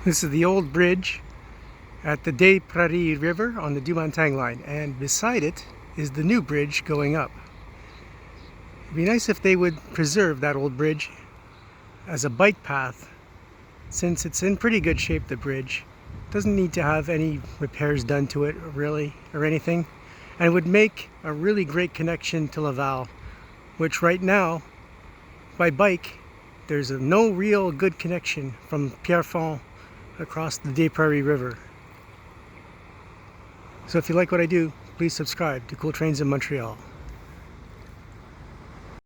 This is the old bridge at the Des Prairies River on the Dumantang line, and beside it is the new bridge going up. It'd be nice if they would preserve that old bridge as a bike path, since it's in pretty good shape. The bridge doesn't need to have any repairs done to it really or anything, and it would make a really great connection to Laval, which right now by bike there's no real good connection from Pierrefonds across the Des Prairies River. So if you like what I do, please subscribe to Cool Trains in Montreal.